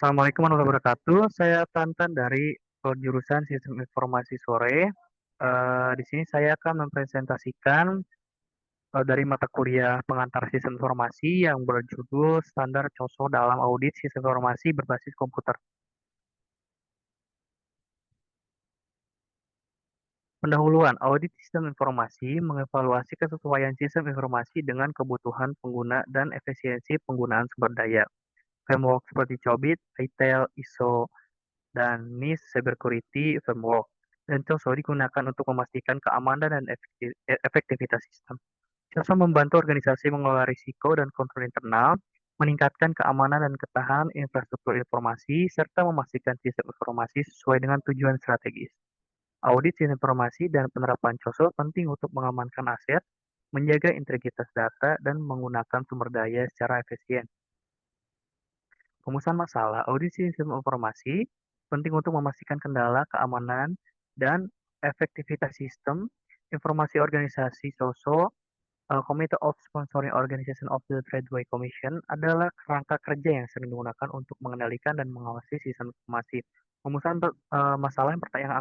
Assalamualaikum warahmatullahi wabarakatuh. Saya Tantan dari jurusan Sistem Informasi Sore. Di sini saya akan mempresentasikan dari mata kuliah pengantar sistem informasi yang berjudul Standar COSO dalam Audit Sistem Informasi Berbasis Komputer. Pendahuluan, audit sistem informasi mengevaluasi kesesuaian sistem informasi dengan kebutuhan pengguna dan efisiensi penggunaan sumber daya. Framework seperti COBIT, ITIL, ISO, dan NIST Cybersecurity Framework. Dan COSO digunakan untuk memastikan keamanan dan efektivitas sistem. COSO membantu organisasi mengelola risiko dan kontrol internal, meningkatkan keamanan dan ketahanan infrastruktur informasi, serta memastikan sistem informasi sesuai dengan tujuan strategis. Audit sistem informasi dan penerapan COSO penting untuk mengamankan aset, menjaga integritas data, dan menggunakan sumber daya secara efisien. Pemusnahan masalah, audit sistem informasi penting untuk memastikan kendala, keamanan, dan efektivitas sistem informasi organisasi SOSO. Committee of Sponsoring Organization of the Tradeway Commission adalah kerangka kerja yang sering digunakan untuk mengendalikan dan mengawasi sistem informasi. Pemusnahan masalah pertama yang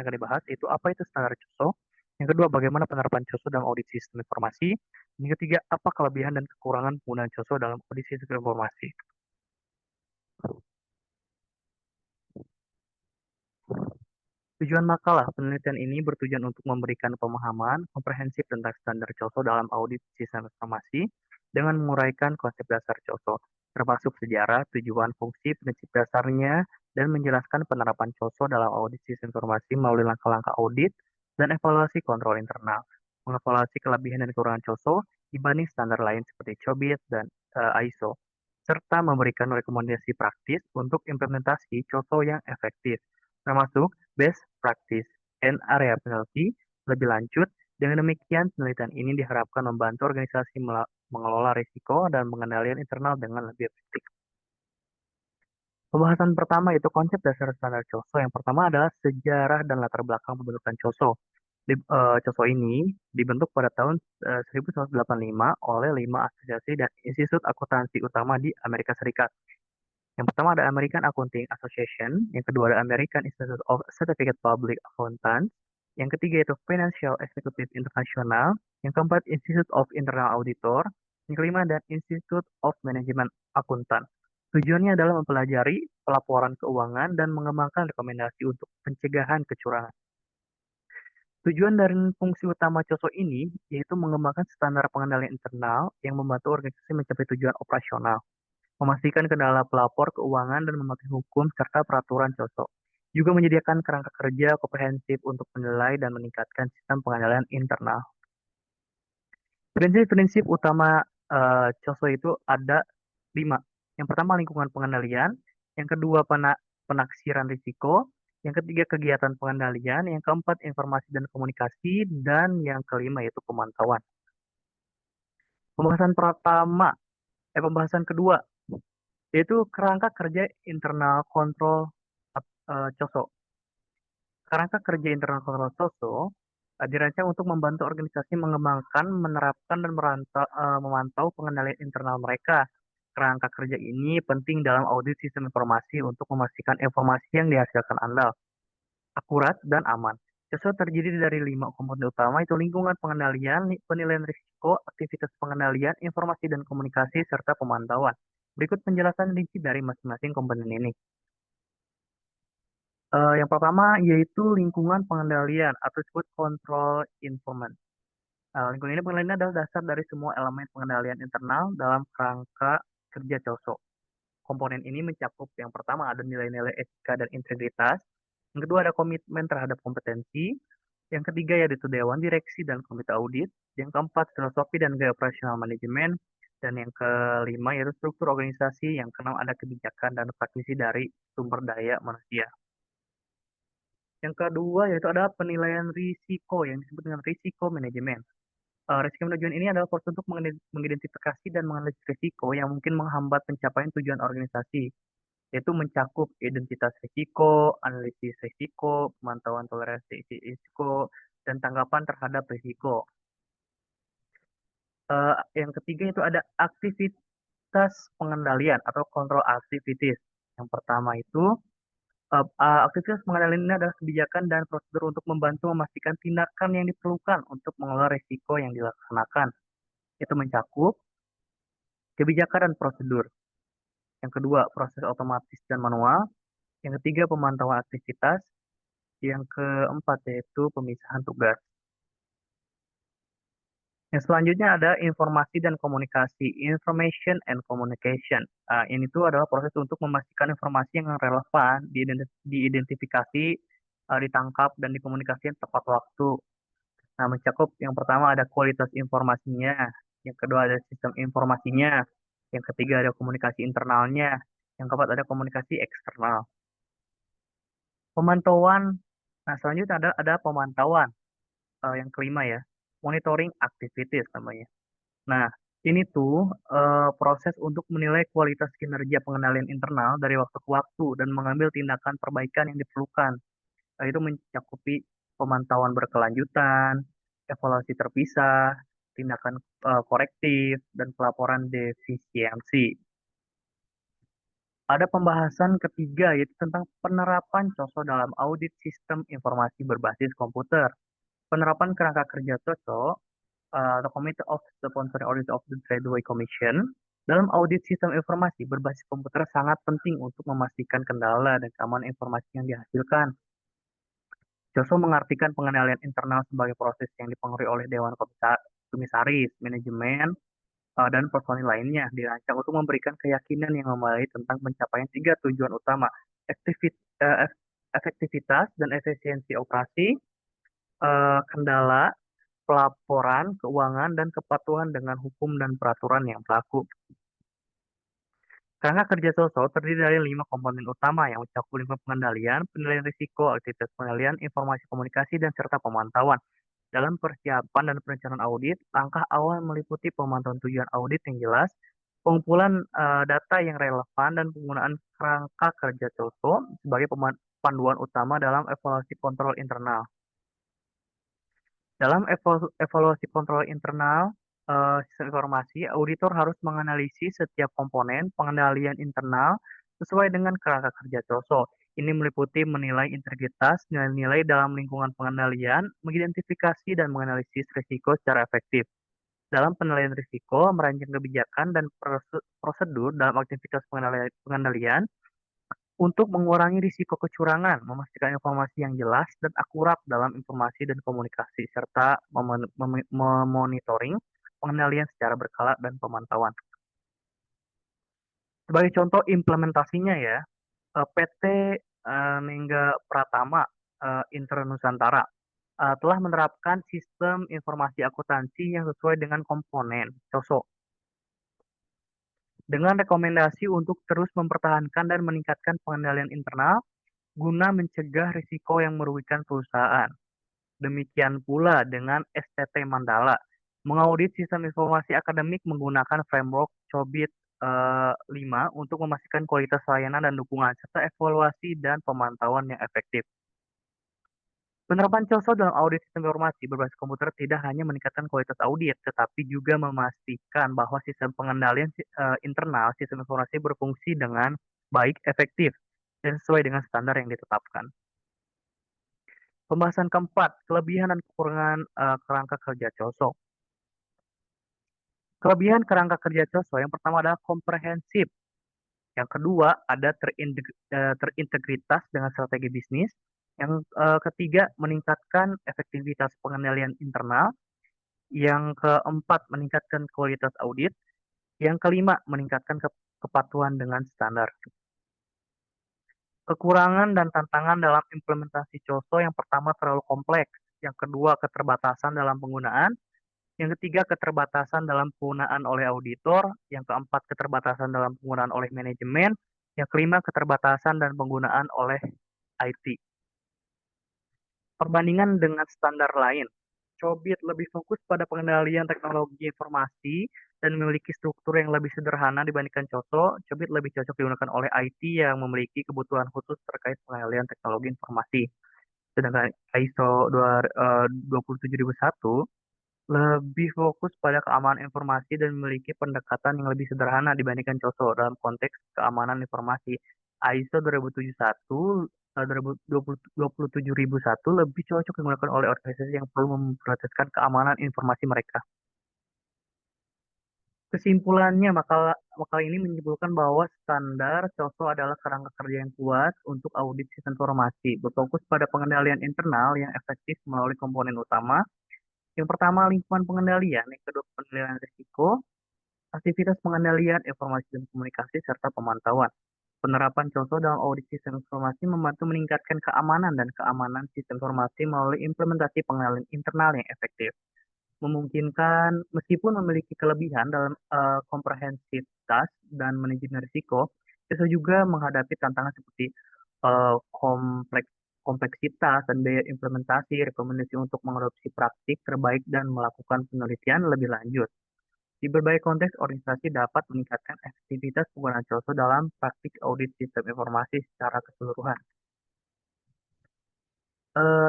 akan dibahas itu apa itu standar COSO. Yang kedua, bagaimana penerapan COSO dalam audit sistem informasi. Yang ketiga, apa kelebihan dan kekurangan penggunaan COSO dalam audit sistem informasi. Tujuan makalah penelitian ini bertujuan untuk memberikan pemahaman komprehensif tentang standar COSO dalam audit sistem informasi dengan menguraikan konsep dasar COSO, termasuk sejarah, tujuan, fungsi, prinsip dasarnya, dan menjelaskan penerapan COSO dalam audit sistem informasi melalui langkah-langkah audit dan evaluasi kontrol internal, mengevaluasi kelebihan dan kekurangan COSO dibanding standar lain seperti COBIT dan ISO, serta memberikan rekomendasi praktis untuk implementasi COSO yang efektif, termasuk best practice and area penalty. Lebih lanjut, dengan demikian penelitian ini diharapkan membantu organisasi mengelola risiko dan pengendalian internal dengan lebih efektif. Pembahasan pertama itu konsep dasar standar COSO. Yang pertama adalah sejarah dan latar belakang pembentukan COSO. COSO ini dibentuk pada tahun 1985 oleh 5 asosiasi dan institut akuntansi utama di Amerika Serikat. Yang pertama ada American Accounting Association, yang kedua ada American Institute of Certificate Public Accountants, yang ketiga itu Financial Executive International, yang keempat Institute of Internal Auditor, yang kelima ada Institute of Management Accountant. Tujuannya adalah mempelajari pelaporan keuangan dan mengembangkan rekomendasi untuk pencegahan kecurangan. Tujuan dan fungsi utama COSO ini yaitu mengembangkan standar pengendalian internal yang membantu organisasi mencapai tujuan operasional, memastikan kendala pelapor keuangan dan mematuhi hukum serta peraturan COSO. Juga menyediakan kerangka kerja komprehensif untuk menilai dan meningkatkan sistem pengendalian internal. Prinsip-prinsip utama COSO itu ada 5. Yang pertama lingkungan pengendalian, yang kedua penaksiran risiko, yang ketiga kegiatan pengendalian, yang keempat informasi dan komunikasi, dan yang kelima yaitu pemantauan. Pembahasan kedua yaitu kerangka kerja internal kontrol COSO. Kerangka kerja internal kontrol COSO dirancang untuk membantu organisasi mengembangkan, menerapkan, dan memantau pengendalian internal mereka. Kerangka kerja ini penting dalam audit sistem informasi untuk memastikan informasi yang dihasilkan andal, akurat, dan aman. COSO terdiri dari 5 komponen utama, itu lingkungan pengendalian, penilaian risiko, aktivitas pengendalian, informasi dan komunikasi, serta pemantauan. Berikut penjelasan rinci dari masing-masing komponen ini. Yang pertama yaitu lingkungan pengendalian atau disebut control environment. Lingkungan pengendalian adalah dasar dari semua elemen pengendalian internal dalam kerangka kerja COSO. Komponen ini mencakup yang pertama ada nilai-nilai etika dan integritas, yang kedua ada komitmen terhadap kompetensi, yang ketiga yaitu dewan direksi dan komite audit, yang keempat filosofi dan gaya operasional manajemen, dan yang kelima yaitu struktur organisasi, yang keenam ada kebijakan dan praktisi dari sumber daya manusia. Yang kedua yaitu ada penilaian risiko yang disebut dengan risiko manajemen. Risiko manajemen ini adalah proses untuk mengidentifikasi dan menganalisis risiko yang mungkin menghambat pencapaian tujuan organisasi, yaitu mencakup identitas risiko, analisis risiko, pemantauan toleransi risiko, dan tanggapan terhadap risiko. Yang ketiga itu ada aktivitas pengendalian atau control activities. Yang pertama itu, aktivitas pengendalian ini adalah kebijakan dan prosedur untuk membantu memastikan tindakan yang diperlukan untuk mengelola risiko yang dilaksanakan. Itu mencakup kebijakan dan prosedur. Yang kedua, proses otomatis dan manual. Yang ketiga, pemantauan aktivitas. Yang keempat, yaitu pemisahan tugas. Yang selanjutnya ada informasi dan komunikasi, information and communication. Ini tuh adalah proses untuk memastikan informasi yang relevan, diidentifikasi, ditangkap, dan dikomunikasikan tepat waktu. Nah, mencakup yang pertama ada kualitas informasinya, yang kedua ada sistem informasinya, yang ketiga ada komunikasi internalnya, yang keempat ada komunikasi eksternal. Pemantauan, nah selanjutnya ada pemantauan, yang kelima ya, monitoring activities namanya. Nah, ini tuh proses untuk menilai kualitas kinerja pengendalian internal dari waktu ke waktu dan mengambil tindakan perbaikan yang diperlukan. Nah, itu mencakupi pemantauan berkelanjutan, evaluasi terpisah, tindakan korektif, dan pelaporan defisiensi. Ada pembahasan ketiga yaitu tentang penerapan COSO dalam audit sistem informasi berbasis komputer. Penerapan kerangka kerja COSO atau Committee of Sponsoring Audit of the Tradeway Commission dalam audit sistem informasi berbasis komputer sangat penting untuk memastikan kendala dan keamanan informasi yang dihasilkan. COSO mengartikan pengendalian internal sebagai proses yang dipengaruhi oleh Dewan Komisaris, Manajemen, dan personil lainnya dirancang untuk memberikan keyakinan yang memadai tentang pencapaian tiga tujuan utama, efektivitas dan efisiensi operasi, kendala, pelaporan, keuangan, dan kepatuhan dengan hukum dan peraturan yang berlaku. Kerangka kerja COSO terdiri dari 5 komponen utama yang mencakup lingkup pengendalian, penilaian risiko, aktivitas pengendalian, informasi komunikasi, dan serta pemantauan. Dalam persiapan dan perencanaan audit, langkah awal meliputi pemantauan tujuan audit yang jelas, pengumpulan data yang relevan, dan penggunaan kerangka kerja COSO sebagai panduan utama dalam evaluasi kontrol internal. Dalam evaluasi kontrol internal sistem informasi, auditor harus menganalisis setiap komponen pengendalian internal sesuai dengan kerangka kerja COSO. Ini meliputi menilai integritas, nilai-nilai dalam lingkungan pengendalian, mengidentifikasi dan menganalisis risiko secara efektif. Dalam penilaian risiko, merancang kebijakan dan prosedur dalam aktivitas pengendalian untuk mengurangi risiko kecurangan, memastikan informasi yang jelas dan akurat dalam informasi dan komunikasi, serta memonitoring pengendalian secara berkala dan pemantauan. Sebagai contoh implementasinya ya, PT Mengga Pratama Internusantara telah menerapkan sistem informasi akuntansi yang sesuai dengan komponen COSO dengan rekomendasi untuk terus mempertahankan dan meningkatkan pengendalian internal guna mencegah risiko yang merugikan perusahaan. Demikian pula dengan STT Mandala, mengaudit sistem informasi akademik menggunakan framework COBIT 5 untuk memastikan kualitas layanan dan dukungan, serta evaluasi dan pemantauan yang efektif. Penerapan COSO dalam audit sistem informasi berbasis komputer tidak hanya meningkatkan kualitas audit, tetapi juga memastikan bahwa sistem pengendalian internal sistem informasi berfungsi dengan baik, efektif, dan sesuai dengan standar yang ditetapkan. Pembahasan keempat, kelebihan dan kekurangan kerangka kerja COSO. Kelebihan kerangka kerja COSO yang pertama adalah komprehensif. Yang kedua ada terintegritas dengan strategi bisnis. Yang ketiga meningkatkan efektivitas pengendalian internal. Yang keempat meningkatkan kualitas audit. Yang kelima meningkatkan kepatuhan dengan standar. Kekurangan dan tantangan dalam implementasi COSO yang pertama terlalu kompleks. Yang kedua keterbatasan dalam penggunaan. Yang ketiga, keterbatasan dalam penggunaan oleh auditor. Yang keempat, keterbatasan dalam penggunaan oleh manajemen. Yang kelima, keterbatasan dan penggunaan oleh IT. Perbandingan dengan standar lain. COBIT lebih fokus pada pengendalian teknologi informasi dan memiliki struktur yang lebih sederhana dibandingkan COSO. COBIT lebih cocok digunakan oleh IT yang memiliki kebutuhan khusus terkait pengendalian teknologi informasi. Sedangkan ISO 27001 lebih fokus pada keamanan informasi dan memiliki pendekatan yang lebih sederhana dibandingkan COSO dalam konteks keamanan informasi. ISO 2071, 27001 lebih cocok digunakan oleh organisasi yang perlu memprioritaskan keamanan informasi mereka. Kesimpulannya, makalah ini menyimpulkan bahwa standar COSO adalah kerangka kerja yang kuat untuk audit sistem informasi, berfokus pada pengendalian internal yang efektif melalui komponen utama. Yang pertama, lingkungan pengendalian. Yang kedua, penilaian risiko, aktivitas pengendalian, informasi dan komunikasi, serta pemantauan. Penerapan COSO dalam audit sistem informasi membantu meningkatkan keamanan dan keamanan sistem informasi melalui implementasi pengendalian internal yang efektif, memungkinkan meskipun memiliki kelebihan dalam komprehensivitas dan manajemen risiko, itu juga menghadapi tantangan seperti kompleksitas dan biaya implementasi, rekomendasi untuk mengadopsi praktik terbaik dan melakukan penelitian lebih lanjut. Di berbagai konteks, organisasi dapat meningkatkan efektivitas penggunaan COSO dalam praktik audit sistem informasi secara keseluruhan.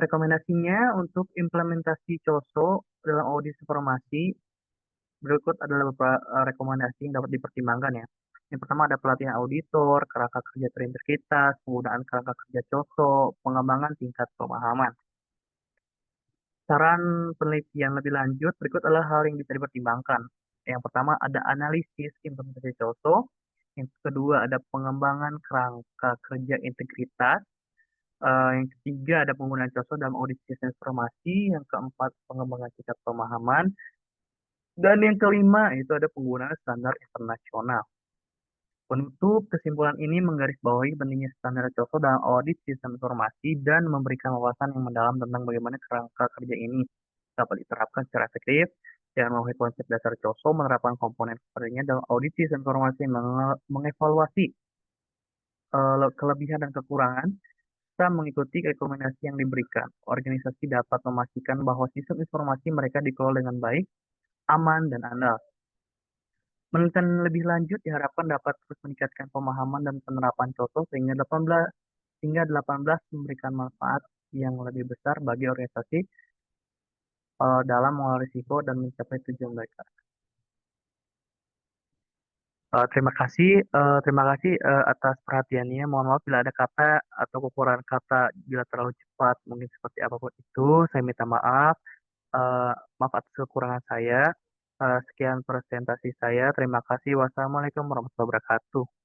Rekomendasinya untuk implementasi COSO dalam audit informasi berikut adalah beberapa rekomendasi yang dapat dipertimbangkan ya. Yang pertama ada pelatihan auditor, kerangka kerja terintegritas, penggunaan kerangka kerja COSO, pengembangan tingkat pemahaman. Saran penelitian lebih lanjut berikut adalah hal yang bisa dipertimbangkan. Yang pertama ada analisis implementasi COSO. Yang kedua ada pengembangan kerangka kerja integritas. Yang ketiga ada penggunaan COSO dalam audit sistem informasi. Yang keempat pengembangan tingkat pemahaman. Dan yang kelima itu ada penggunaan standar internasional. Penutup kesimpulan ini menggarisbawahi pentingnya standar COSO dalam audit sistem informasi dan memberikan wawasan yang mendalam tentang bagaimana kerangka kerja ini dapat diterapkan secara efektif. Dengan memahami konsep dasar COSO, menerapkan komponen kerjanya dalam audit sistem informasi, mengevaluasi kelebihan dan kekurangan, serta mengikuti rekomendasi yang diberikan. Organisasi dapat memastikan bahwa sistem informasi mereka dikelola dengan baik, aman, dan andal. Penelitian lebih lanjut diharapkan dapat terus meningkatkan pemahaman dan penerapan COSO sehingga 18 memberikan manfaat yang lebih besar bagi organisasi dalam mengelola risiko dan mencapai tujuan mereka. Terima kasih atas perhatiannya. Mohon maaf bila ada kata atau kekurangan kata bila terlalu cepat, mungkin seperti apapun itu, saya minta maaf. Eh, Maaf atas kekurangan saya. Sekian presentasi saya. Terima kasih. Wassalamualaikum warahmatullahi wabarakatuh.